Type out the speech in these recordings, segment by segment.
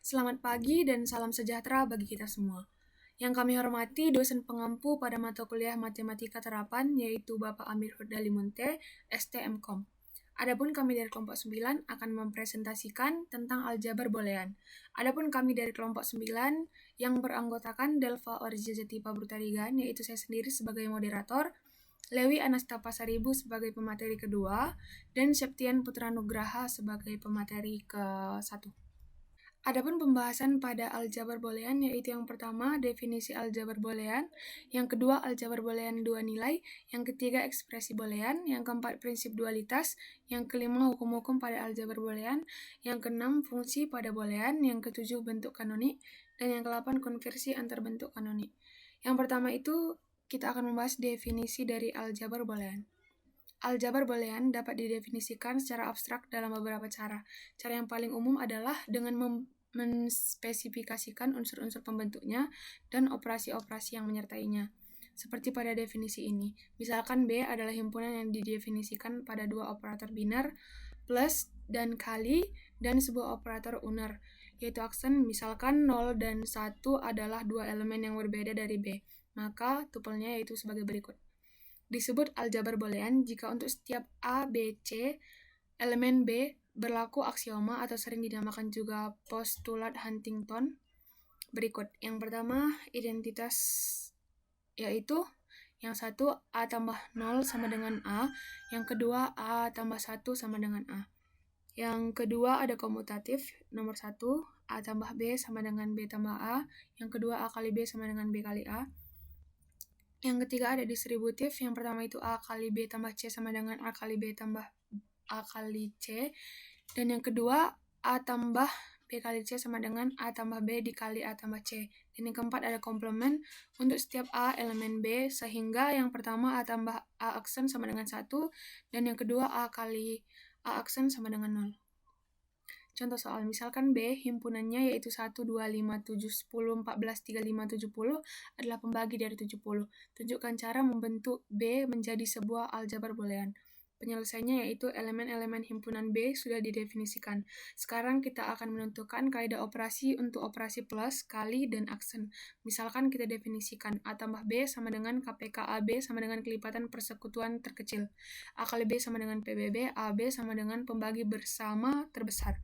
Selamat pagi dan salam sejahtera bagi kita semua. Yang kami hormati dosen pengampu pada mata kuliah Matematika Terapan, yaitu Bapak Amir Hurdalimunte, STMKOM. Adapun kami dari kelompok 9 akan mempresentasikan tentang aljabar boolean. Adapun kami dari kelompok 9 yang beranggotakan Delva Orzia Jatipa Brutarigan, yaitu saya sendiri sebagai moderator, Lewi Anasta Pasaribu sebagai pemateri kedua, dan Septian Putra Nugraha sebagai pemateri ke-1. Adapun pembahasan pada aljabar boolean yaitu yang pertama definisi aljabar boolean, yang kedua aljabar boolean dua nilai, yang ketiga ekspresi boolean, yang keempat prinsip dualitas, yang kelima hukum-hukum pada aljabar boolean, yang keenam fungsi pada boolean, yang ketujuh bentuk kanonik, dan yang kedelapan konversi antar bentuk kanonik. Yang pertama itu kita akan membahas definisi dari aljabar boolean. Aljabar boolean dapat didefinisikan secara abstrak dalam beberapa cara. Cara yang paling umum adalah dengan menspesifikasikan unsur-unsur pembentuknya dan operasi-operasi yang menyertainya. Seperti pada definisi ini, misalkan B adalah himpunan yang didefinisikan pada dua operator biner, plus dan kali, dan sebuah operator uner, yaitu aksen misalkan 0 dan 1 adalah dua elemen yang berbeda dari B, maka tupelnya yaitu sebagai berikut. Disebut aljabar boolean jika untuk setiap A, B, C, elemen B berlaku aksioma atau sering dinamakan juga postulat Huntington berikut. Yang pertama, identitas, yaitu yang satu A tambah 0 sama dengan A, yang kedua A tambah 1 sama dengan A. Yang kedua ada komutatif, nomor 1 A tambah B sama dengan B tambah A, yang kedua A kali B sama dengan B kali A. Yang ketiga ada distributif, yang pertama itu A kali B tambah C sama dengan A kali B tambah A kali C, dan yang kedua A tambah B kali C sama dengan A tambah B dikali A tambah C. Dan yang keempat ada komplement untuk setiap A elemen B, sehingga yang pertama A tambah A aksen sama dengan 1, dan yang kedua A kali A aksen sama dengan 0. Contoh soal, misalkan B himpunannya yaitu 1, 2, 5, 7, 10, 14, 35, 70 adalah pembagi dari 70. Tunjukkan cara membentuk B menjadi sebuah aljabar boolean. Penyelesaiannya yaitu elemen-elemen himpunan B sudah didefinisikan. Sekarang kita akan menentukan kaidah operasi untuk operasi plus, kali, dan aksen. Misalkan kita definisikan A tambah B sama dengan KPK AB sama dengan kelipatan persekutuan terkecil. A kali B sama dengan PBB, AB sama dengan pembagi bersama terbesar.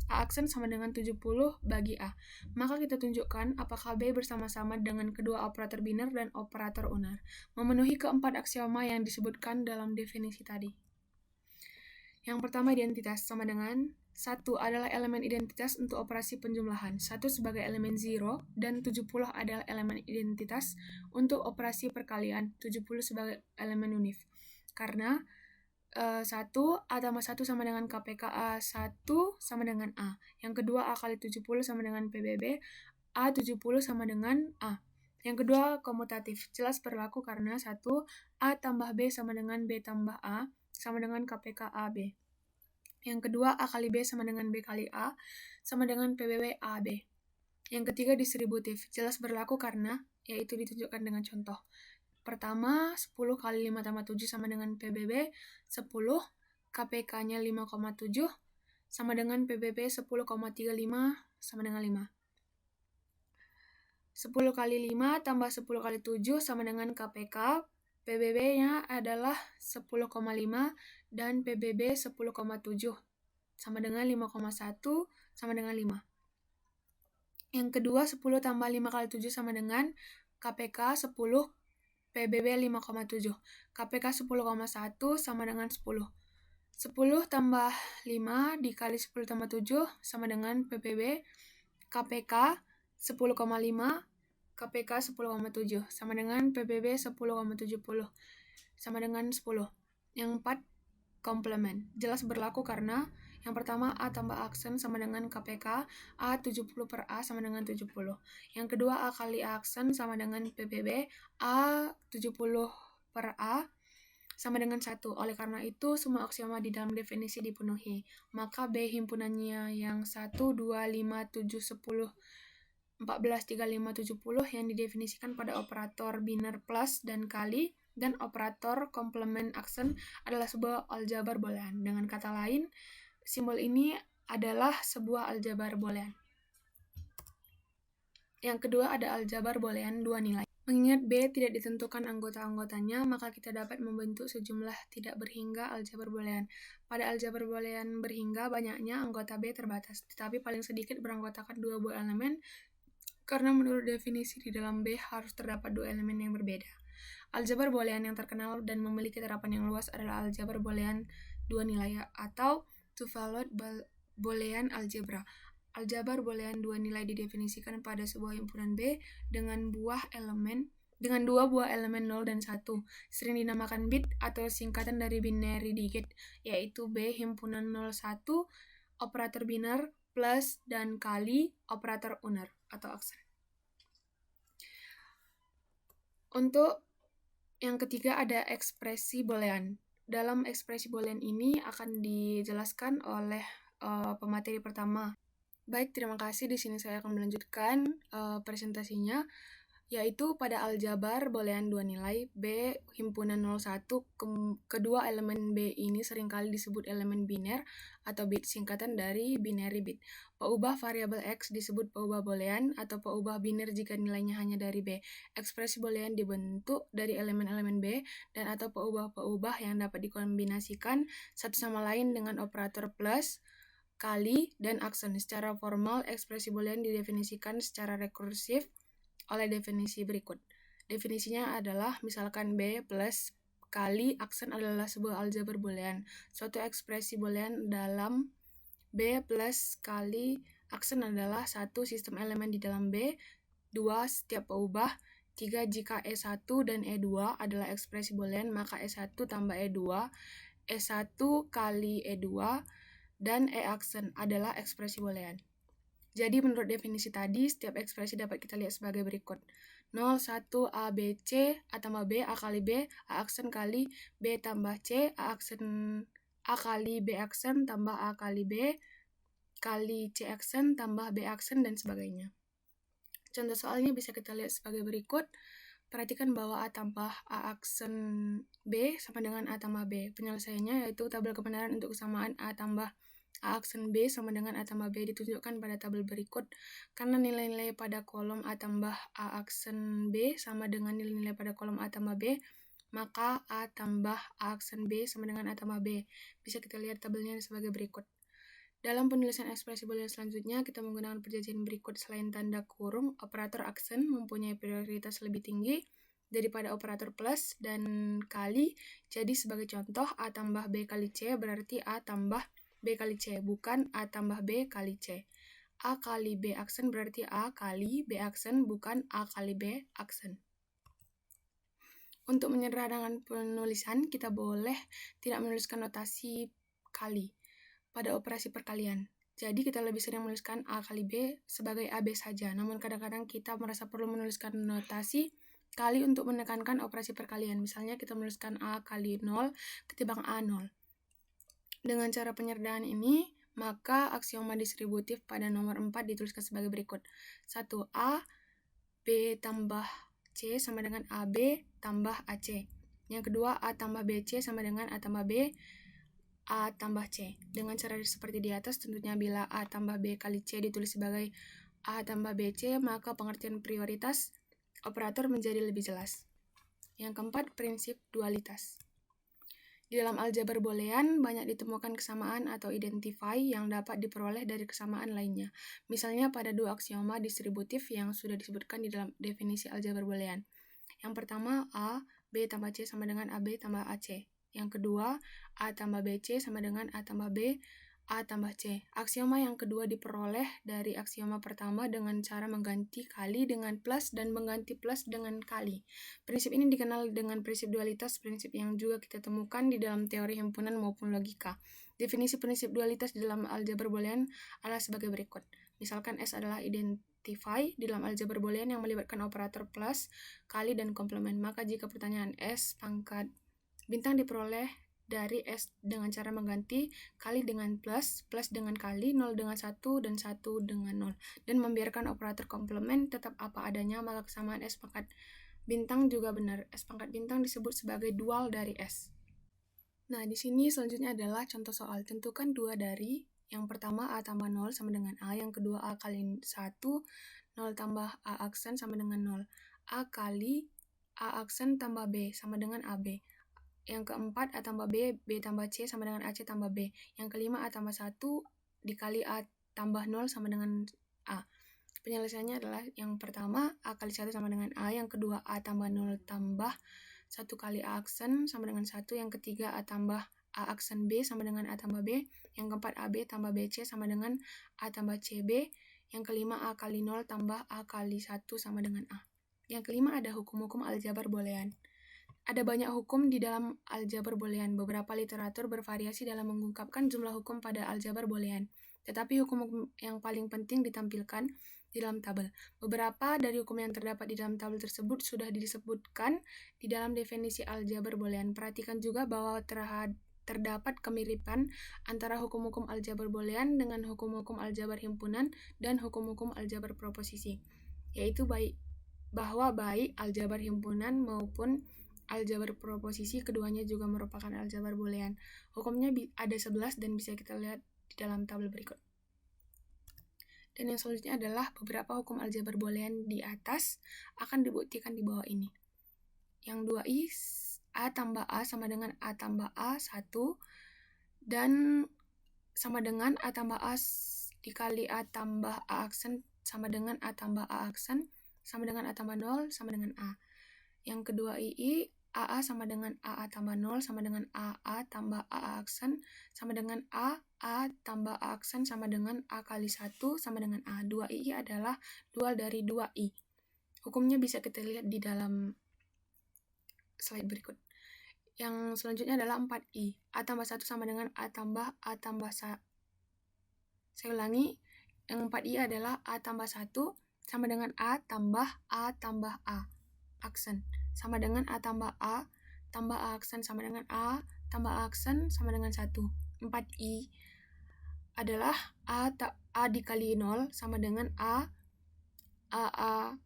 A aksen sama dengan 70 bagi A. Maka kita tunjukkan apakah B bersama-sama dengan kedua operator biner dan operator uner, memenuhi keempat aksioma yang disebutkan dalam definisi tadi. Yang pertama identitas sama dengan 1 adalah elemen identitas untuk operasi penjumlahan, 1 sebagai elemen 0, dan 70 adalah elemen identitas untuk operasi perkalian, 70 sebagai elemen unif. Karena 1, A tambah 1 sama dengan KPK A1 sama dengan A. Yang kedua, A kali 70 sama dengan PBB, A 70 sama dengan A. Yang kedua, komutatif. Jelas berlaku karena 1, A tambah B sama dengan B tambah A sama dengan KPK AB. Yang kedua, A kali B sama dengan B kali A sama dengan PBB AB. Yang ketiga, distributif. Jelas berlaku karena, yaitu ditunjukkan dengan contoh. Pertama, 10 kali 5 tambah 7 sama dengan PBB 10, KPK-nya 5,7, sama dengan PBB 10,35 sama dengan 5. 10 kali 5 tambah 10 kali 7 sama dengan KPK, PBB-nya adalah 10,5 dan PBB 10,7 sama dengan 5,1 sama dengan 5. Yang kedua, 10 tambah 5 kali 7 sama dengan KPK 10, PBB 5,7. KPK 10,1 sama dengan 10. 10 tambah 5 dikali 10 tambah 7 sama dengan PBB. KPK 10,5, KPK 10,7 sama dengan PBB 10,70 sama dengan 10. Yang 4, komplement. Jelas berlaku karena yang pertama A tambah aksen sama dengan KPK, A 70 per A sama dengan 70. Yang kedua A kali A aksen sama dengan PBB, A 70 per A sama dengan 1. Oleh karena itu, semua aksioma di dalam definisi dipenuhi. Maka B himpunannya yang 1, 2, 5, 7, 10, 14, 35, 70 yang didefinisikan pada operator biner plus dan kali, dan operator komplement aksen adalah sebuah aljabar boolean. Dengan kata lain, simbol ini adalah sebuah aljabar boolean. Yang kedua ada aljabar boolean dua nilai. Mengingat B tidak ditentukan anggota-anggotanya, maka kita dapat membentuk sejumlah tidak berhingga aljabar boolean. Pada aljabar boolean berhingga, banyaknya anggota B terbatas, tetapi paling sedikit beranggotakan dua buah elemen, karena menurut definisi di dalam B harus terdapat dua elemen yang berbeda. Aljabar boolean yang terkenal dan memiliki terapan yang luas adalah aljabar boolean dua nilai atau two-valued boolean algebra. Aljabar boolean dua nilai didefinisikan pada sebuah himpunan B dengan dua buah elemen 0 dan 1, sering dinamakan bit atau singkatan dari binary digit, yaitu B himpunan 0, 1, operator biner, plus dan kali operator unner atau aksen. Untuk yang ketiga ada ekspresi boolean. Dalam ekspresi boolean ini akan dijelaskan oleh pemateri pertama. Baik, terima kasih. Di sini saya akan melanjutkan presentasinya, yaitu pada aljabar boolean dua nilai B himpunan 01, kedua elemen B ini seringkali disebut elemen biner atau bit, singkatan dari binary bit. Peubah variabel X disebut peubah boolean atau peubah biner jika nilainya hanya dari B. Ekspresi boolean dibentuk dari elemen-elemen B dan atau peubah-peubah yang dapat dikombinasikan satu sama lain dengan operator plus, kali, dan aksen. Secara formal, ekspresi boolean didefinisikan secara rekursif oleh definisi berikut. Definisinya adalah misalkan B plus kali aksen adalah sebuah aljabar boolean. Suatu ekspresi boolean dalam B plus kali aksen adalah 1. Sistem elemen di dalam B, 2. Setiap peubah, 3. Jika E1 dan E2 adalah ekspresi boolean, maka E1 tambah E2, E1 kali E2, dan E aksen adalah ekspresi boolean. Jadi menurut definisi tadi, setiap ekspresi dapat kita lihat sebagai berikut. 0, 1, A, B, C, A tambah B, A kali B, A aksen kali B tambah C, A aksen A kali B aksen tambah A kali B, kali C aksen tambah B aksen, dan sebagainya. Contoh soalnya bisa kita lihat sebagai berikut. Perhatikan bahwa A tambah A aksen B sama dengan A tambah B. Penyelesaiannya yaitu tabel kebenaran untuk kesamaan A tambah A aksen B sama dengan A tambah B ditunjukkan pada tabel berikut. Karena nilai-nilai pada kolom A tambah A aksen B sama dengan nilai-nilai pada kolom A tambah B, maka A tambah A aksen B sama dengan A tambah B. Bisa kita lihat tabelnya sebagai berikut. Dalam penulisan ekspresi boolean selanjutnya, kita menggunakan perjanjian berikut. Selain tanda kurung, operator aksen mempunyai prioritas lebih tinggi daripada operator plus dan kali. Jadi sebagai contoh, A tambah B kali C berarti A tambah B kali C, bukan A tambah B kali C. A kali B aksen berarti A kali B aksen, bukan A kali B aksen. Untuk menyederhanakan penulisan, kita boleh tidak menuliskan notasi kali pada operasi perkalian. Jadi kita lebih sering menuliskan A kali B sebagai AB saja. Namun kadang-kadang kita merasa perlu menuliskan notasi kali untuk menekankan operasi perkalian. Misalnya kita menuliskan A kali 0 ketimbang A0. Dengan cara penyederhanaan ini, maka aksioma distributif pada nomor 4 dituliskan sebagai berikut. 1A, B tambah C sama dengan AB tambah AC. Yang kedua, A tambah BC sama dengan A tambah B, A tambah C. Dengan cara seperti di atas, tentunya bila A tambah B kali C ditulis sebagai A tambah BC, maka pengertian prioritas operator menjadi lebih jelas. Yang keempat, prinsip dualitas. Di dalam aljabar boolean, banyak ditemukan kesamaan atau identify yang dapat diperoleh dari kesamaan lainnya. Misalnya pada dua aksioma distributif yang sudah disebutkan di dalam definisi aljabar boolean. Yang pertama, A, B tambah C sama dengan AB tambah AC. Yang kedua, A tambah BC sama dengan A tambah B, A tambah C. Aksioma yang kedua diperoleh dari aksioma pertama dengan cara mengganti kali dengan plus dan mengganti plus dengan kali. Prinsip ini dikenal dengan prinsip dualitas, prinsip yang juga kita temukan di dalam teori himpunan maupun logika. Definisi prinsip dualitas di dalam aljabar boolean adalah sebagai berikut. Misalkan S adalah identify di dalam aljabar boolean yang melibatkan operator plus, kali, dan komplement. Maka jika pertanyaan S pangkat bintang diperoleh dari S dengan cara mengganti kali dengan plus, plus dengan kali, 0 dengan 1, dan 1 dengan 0, dan membiarkan operator komplement tetap apa adanya, maka kesamaan S pangkat bintang juga benar. S pangkat bintang disebut sebagai dual dari S. Nah, di sini selanjutnya adalah contoh soal. Tentukan dua dari yang pertama A tambah 0 sama dengan A, yang kedua A kali 1 0 tambah A aksen sama dengan 0. A kali A aksen tambah B sama dengan AB. Yang keempat, A tambah B, B tambah C sama dengan AC tambah B. Yang kelima, A tambah 1 dikali A tambah 0 sama dengan A. Penyelesaiannya adalah yang pertama, A kali 1 sama dengan A. Yang kedua, A tambah 0 tambah 1 kali A aksen sama dengan 1. Yang ketiga, A tambah A aksen B sama dengan A tambah B. Yang keempat, AB tambah BC sama dengan A tambah CB. Yang kelima, A kali 0 tambah A kali 1 sama dengan A. Yang kelima, ada hukum-hukum aljabar boolean. Ada banyak hukum di dalam aljabar boolean. Beberapa literatur bervariasi dalam mengungkapkan jumlah hukum pada aljabar boolean. Tetapi hukum yang paling penting ditampilkan di dalam tabel. Beberapa dari hukum yang terdapat di dalam tabel tersebut sudah disebutkan di dalam definisi aljabar boolean. Perhatikan juga bahwa terdapat kemiripan antara hukum-hukum aljabar boolean dengan hukum-hukum aljabar himpunan dan hukum-hukum aljabar proposisi, yaitu bahwa baik aljabar himpunan maupun aljabar proposisi keduanya juga merupakan aljabar boolean. Hukumnya ada 11 dan bisa kita lihat di dalam tabel berikut. Dan yang selanjutnya adalah beberapa hukum aljabar boolean di atas akan dibuktikan di bawah ini. Yang 2i, A tambah A sama dengan A tambah A 1 dan sama dengan A tambah A dikali A tambah A aksen sama dengan A tambah A aksen sama dengan A tambah 0 sama dengan A. Yang kedua II, AA sama dengan AA tambah 0 sama dengan AA tambah AA aksen sama dengan A tambah A aksen sama dengan A kali 1 sama dengan A. 2II adalah dual dari 2I. Hukumnya bisa kita lihat di dalam slide berikut. Yang selanjutnya adalah 4I. A tambah 1 sama dengan A tambah 1. Saya ulangi, yang 4I adalah A tambah 1 sama dengan A tambah A aksen sama dengan A tambah A aksen sama dengan A tambah A aksen sama dengan 1. 4I adalah A dikali 0 sama dengan A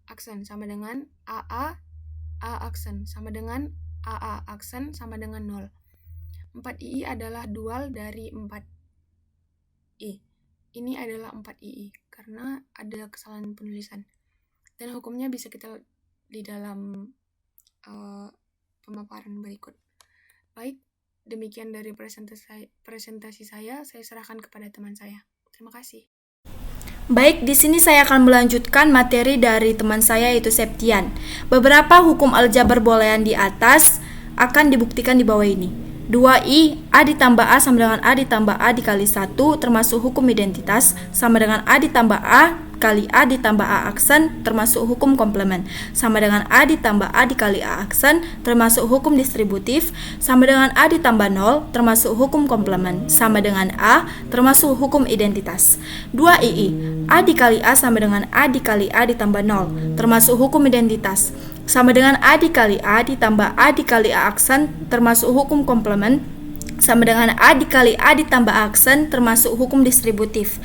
aksen sama dengan A aksen sama dengan AA aksen sama dengan 0. 4II adalah dual dari 4I. Ini adalah 4II karena ada kesalahan penulisan. Dan hukumnya bisa kita di dalam pemaparan berikut. Baik, demikian dari presentasi saya serahkan kepada teman saya. Terima kasih. Baik, di sini saya akan melanjutkan materi dari teman saya yaitu Septian. Beberapa hukum aljabar boolean di atas akan dibuktikan di bawah ini. 2i, A ditambah A sama dengan A ditambah A dikali 1 termasuk hukum identitas sama dengan A ditambah A kali A ditambah A aksen termasuk hukum komplement sama dengan A ditambah A dikali A aksen termasuk hukum distributif sama dengan A ditambah 0 termasuk hukum komplement sama dengan A termasuk hukum identitas. 2ii, A dikali A sama dengan A dikali A ditambah 0 termasuk hukum identitas sama dengan A dikali A ditambah A dikali A aksen termasuk hukum komplement sama dengan A dikali A ditambah A aksen termasuk hukum distributif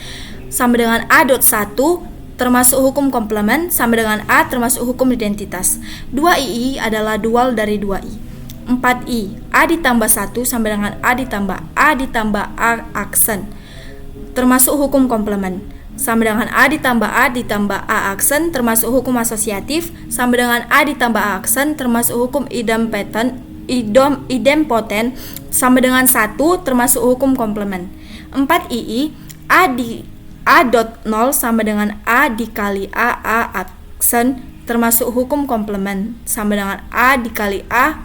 sama dengan A dot 1 termasuk hukum komplement sama dengan A termasuk hukum identitas. 2ii adalah dual dari 2i. 4i, A ditambah 1 sama dengan A ditambah A aksen termasuk hukum komplement sama dengan A ditambah A aksen termasuk hukum asosiatif sama dengan A ditambah A aksen termasuk hukum idempoten sama dengan 1 termasuk hukum komplement. 4ii, A dot 0 sama dengan A dikali A aksen termasuk hukum komplement sama dengan A dikali A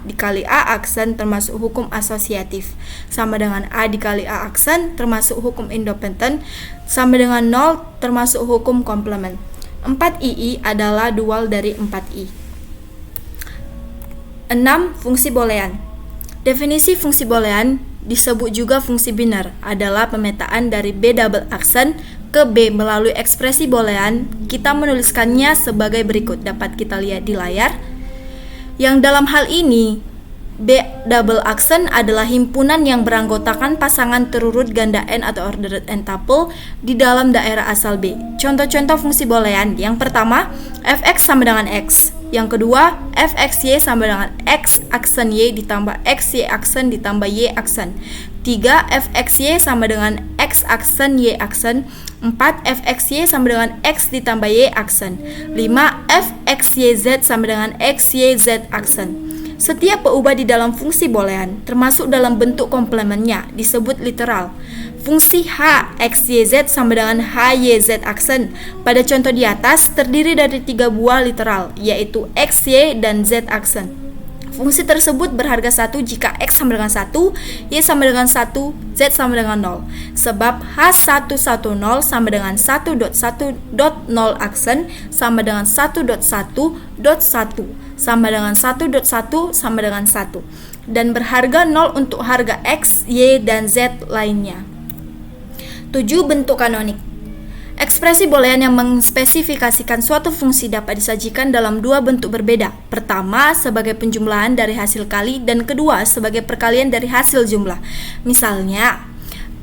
aksen termasuk hukum asosiatif sama dengan A dikali A aksen termasuk hukum independen sama dengan 0 termasuk hukum komplement. 4ii adalah dual dari 4i. 6. Fungsi boolean. Definisi fungsi boolean disebut juga fungsi biner adalah pemetaan dari B double aksen ke B melalui ekspresi boolean. Kita menuliskannya sebagai berikut, dapat kita lihat di layar. Yang dalam hal ini B double aksen adalah himpunan yang beranggotakan pasangan terurut ganda n atau ordered n tuple di dalam daerah asal B. Contoh-contoh fungsi boolean. Yang pertama, fx sama dengan x. Yang kedua, fxy sama dengan x aksen y ditambah xy aksen ditambah y aksen. 3. fxy sama dengan x aksen y aksen. 4. fxy sama dengan x ditambah y aksen. 5. fxyz sama dengan xyz aksen. Setiap peubah di dalam fungsi boolean, termasuk dalam bentuk komplemennya, disebut literal. Fungsi h xyz sama dengan hyz aksen pada contoh di atas terdiri dari 3 buah literal, yaitu x, y, dan z aksen. Fungsi tersebut berharga 1 jika x sama dengan 1, y sama dengan 1, z sama dengan 0. Sebab h110 sama dengan 1.1.0 aksen sama dengan 1.1.1 sama dengan 1.1 sama dengan 1. Dan berharga 0 untuk harga x, y, dan z lainnya. 7. Bentuk kanonik. Ekspresi boolean yang mengspesifikasikan suatu fungsi dapat disajikan dalam 2 bentuk berbeda. Pertama, sebagai penjumlahan dari hasil kali, dan kedua, sebagai perkalian dari hasil jumlah. Misalnya,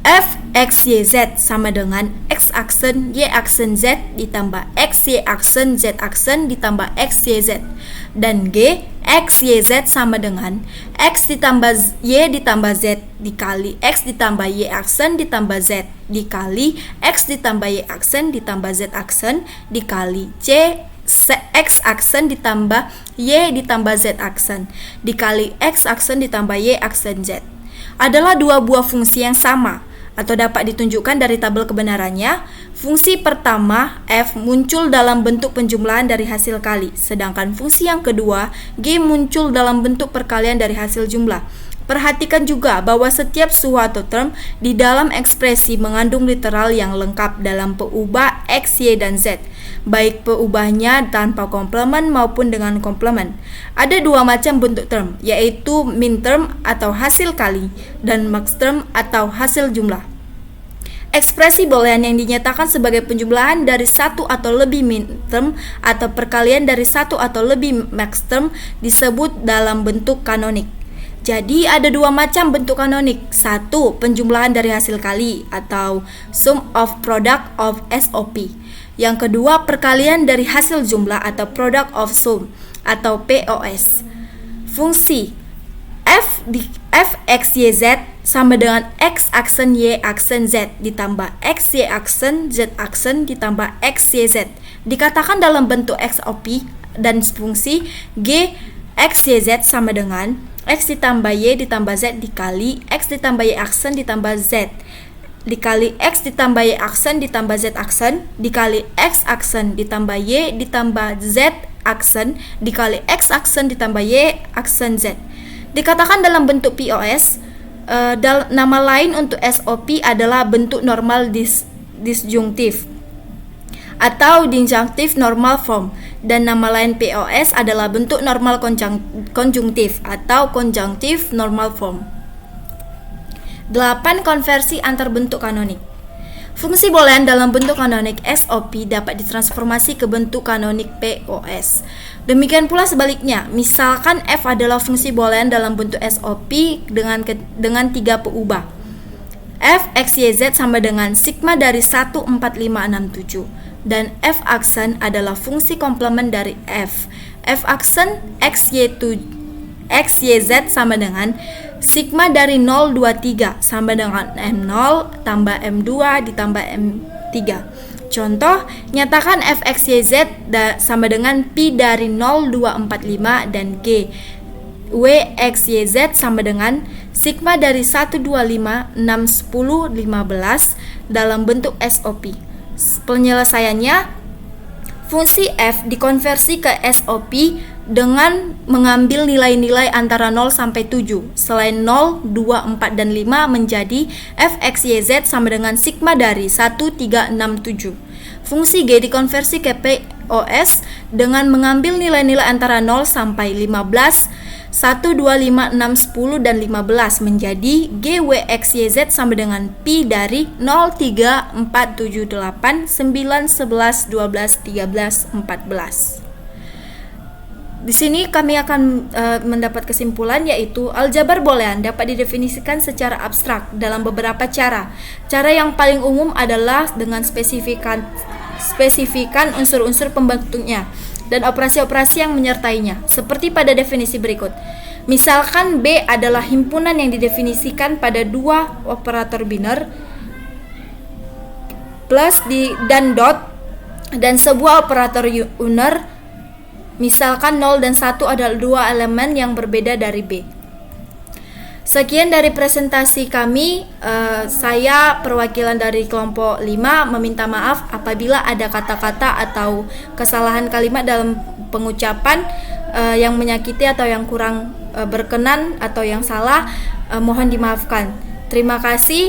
f x y z sama dengan x aksen y aksen z ditambah x y aksen z aksen ditambah x y z. Dan g x y z sama dengan x ditambah y ditambah z dikali x ditambah y aksen ditambah z dikali x ditambah y aksen ditambah z aksen dikali c x aksen ditambah y ditambah z aksen dikali x aksen ditambah y aksen z adalah 2 buah fungsi yang sama atau dapat ditunjukkan dari tabel kebenarannya. Fungsi pertama f muncul dalam bentuk penjumlahan dari hasil kali, sedangkan fungsi yang kedua g muncul dalam bentuk perkalian dari hasil jumlah. Perhatikan juga bahwa setiap suatu term di dalam ekspresi mengandung literal yang lengkap dalam peubah x, y, dan z, baik peubahnya tanpa komplement maupun dengan komplement. Ada 2 macam bentuk term, yaitu min term atau hasil kali dan max term atau hasil jumlah. Ekspresi boolean yang dinyatakan sebagai penjumlahan dari 1 atau lebih min term atau perkalian dari 1 atau lebih max term disebut dalam bentuk kanonik. Jadi ada 2 macam bentuk kanonik. 1. Penjumlahan dari hasil kali atau sum of product of SOP. Yang kedua, perkalian dari hasil jumlah atau product of sum atau POS. Fungsi f x y z sama dengan x aksen y aksen z ditambah x y aksen z aksen ditambah x y z dikatakan dalam bentuk XOP, dan fungsi g x y z sama dengan x ditambah y ditambah z dikali x ditambah y aksen ditambah z dikali x ditambah y aksen ditambah z aksen dikali x aksen ditambah y ditambah z aksen dikali x aksen ditambah y aksen z dikatakan dalam bentuk POS. Nama lain untuk SOP adalah bentuk normal disjungtif atau disjunctive normal form, dan nama lain POS adalah bentuk normal konjungtif atau conjunctive normal form. 8. Konversi antar bentuk kanonik. Fungsi boolean dalam bentuk kanonik SOP dapat ditransformasi ke bentuk kanonik POS. Demikian pula sebaliknya, misalkan f adalah fungsi boolean dalam bentuk SOP dengan 3 peubah. F x y z sama dengan sigma dari 14567, dan f aksen adalah fungsi komplement dari f. F aksen x y z sama dengan sigma dari 023 sama dengan M0 tambah M2 ditambah M3. Contoh, nyatakan fxyz sama dengan pi dari 0245 dan g wxyz sama dengan sigma dari 125 6 10 15 dalam bentuk SOP. Penyelesaiannya, fungsi f dikonversi ke SOP dengan mengambil nilai-nilai antara 0 sampai 7. Selain 0, 2, 4, dan 5 menjadi fxyz sama dengan sigma dari 1, 3, 6, 7. Fungsi g dikonversi ke POS dengan mengambil nilai-nilai antara 0 sampai 15, 1, 2, 5, 6, 10, dan 15 menjadi gwxyz sama dengan pi dari 0, 3, 4, 7, 8, 9, 11, 12, 13, 14. Di sini kami akan mendapat kesimpulan, yaitu aljabar boolean dapat didefinisikan secara abstrak dalam beberapa cara. Cara yang paling umum adalah dengan spesifikan unsur-unsur pembentuknya dan operasi-operasi yang menyertainya, seperti pada definisi berikut. Misalkan B adalah himpunan yang didefinisikan pada dua operator biner plus dan dot, dan sebuah operator unner, misalkan 0 dan 1 adalah dua elemen yang berbeda dari B. Sekian dari presentasi kami. Saya perwakilan dari kelompok 5 meminta maaf apabila ada kata-kata atau kesalahan kalimat dalam pengucapan yang menyakiti atau yang kurang berkenan atau yang salah. Mohon dimaafkan. Terima kasih.